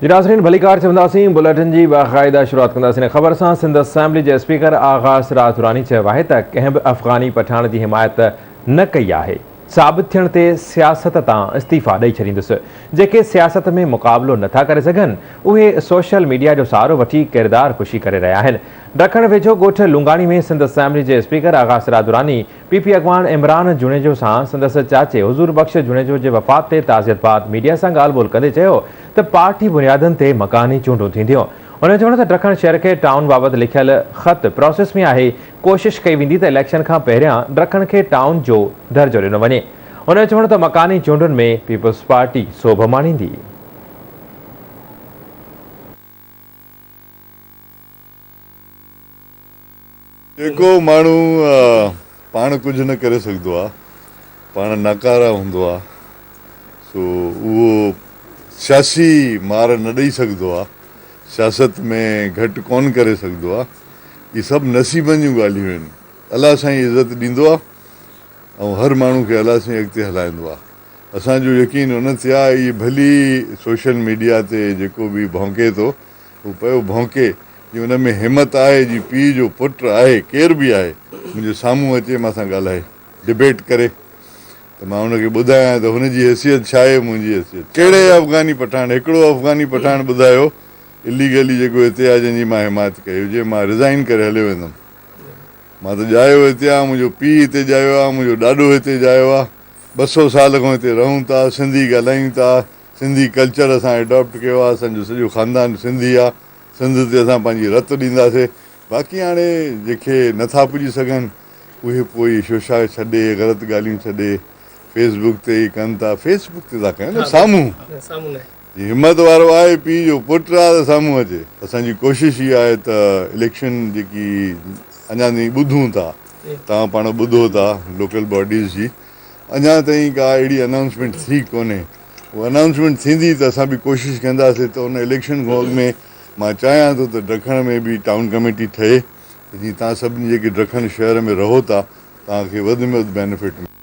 नाज़रीन भलीकार चवंदासीं बुलेटिन जी बाक़ाइदा शुरुआत कंदासीं ख़बर सां। सिंध असेंबली जे स्पीकर आगा सिराज दुरानी चयो आहे त कंहिं बि अफ़गानी पठाण जी हिमायत न कई आहे। साबित थियण ते सियासत तां इस्तीफ़ा ॾेई छॾींदुसि। जेके सियासत में मुक़ाबिलो नथा करे सघनि उहे सोशल मीडिया जो सहारो वठी किरदार कुशी करे रहिया आहिनि। ॾखण वेझो ॻोठ लुंगाणी में सिंध असेंबली जे स्पीकर आगा सिराज दुरानी पीपी अॻवान इमरान जुनेजो सां संदसि चाचे हुज़ूर बख़्श जुनेजो जे वफ़ात ते ताज़ियत बाद मीडिया सां ॻाल्हि ॿोल कंदे चयो त पार्टी बुनियादनि ते मकानी चूंडूं थींदियूं। उन चवण त ॾखण शहर खे टाउन बाबति लिखियल ख़त प्रोसेस में आहे। कोशिश कई वेंदी त इलेक्शन खां पहिरियां ॾखण खे टाउन जो दर्जो ॾिनो वञे। उन चवण त मकानी चूंडुनि में पीपल्स पार्टी सोभ माणींदी। जेको माण्हू पाण कुझु न करे सघंदो आहे, पाण नाकारा हूंदो आहे, सो उहो सियासी मार न ॾेई सघंदो आहे, सियासत में घटि कोन करे सघंदो आहे। इहे सभु नसीबनि जूं ॻाल्हियूं आहिनि। अलाह साईं इज़त ॾींदो आहे ऐं हर माण्हू खे अलाह साईं अॻिते हलाईंदो आहे। असांजो यकीन उन ते आहे। इहे भली सोशल मीडिया ते जेको बि भौंके थो उहो पियो भौंके, जी हुन में हिमत आहे, जी पीउ जो पुटु आहे, केर बि आहे, मुंहिंजे साम्हूं अचे मां सां ॻाल्हाए डिबेट करे त मां हुनखे ॿुधायां त हुनजी हैसियत छा आहे, मुंहिंजी हैसियत कहिड़े अफ़गानी पठाण। हिकिड़ो अफ़गानी पठाण ॿुधायो इलीगली जेको हिते आहे, जंहिंजी मां हिमायत कई हुजे, मां रिज़ाइन करे हलियो वेंदुमि। मां त ॼायो हिते आहे, मुंहिंजो पीउ हिते ॼायो आहे, मुंहिंजो ॾाॾो हिते ॼायो आहे, 200 साल खां हिते रहूं था, सिंधी ॻाल्हायूं था, सिंधी कल्चर असां एडॉप्ट कयो आहे, असांजो सॼो ख़ानदान सिंधी आहे, सिंध ते असां पंहिंजी रत ॾींदासीं। बाक़ी हाणे जेके नथा पुॼी सघनि उहे पोइ शोशा छॾे, ग़लति ॻाल्हियूं छॾे फेसबुक ते ई कनि था। फेसबुक ते था कनि न, साम्हूं हिमत वारो आहे, पीउ जो पुटु आहे त साम्हूं अचे। असांजी कोशिशि इहा आहे त इलेक्शन जेकी अञा ताईं ॿुधूं था, तव्हां पाण ॿुधो था लोकल बॉडीज़ जी, अञा ताईं का अहिड़ी अनाउंसमेंट थी कोन्हे। उहा अनाउंसमेंट थींदी त असां बि कोशिशि कंदासीं त उन इलेक्शन खां अॻु में मां चाहियां थो त ॾखण में बि टाउन कमेटी ठहे, जीअं तव्हां सभिनी जेके ॾखण शहर में रहो था तव्हांखे वधि में वधि बेनिफिट मिले।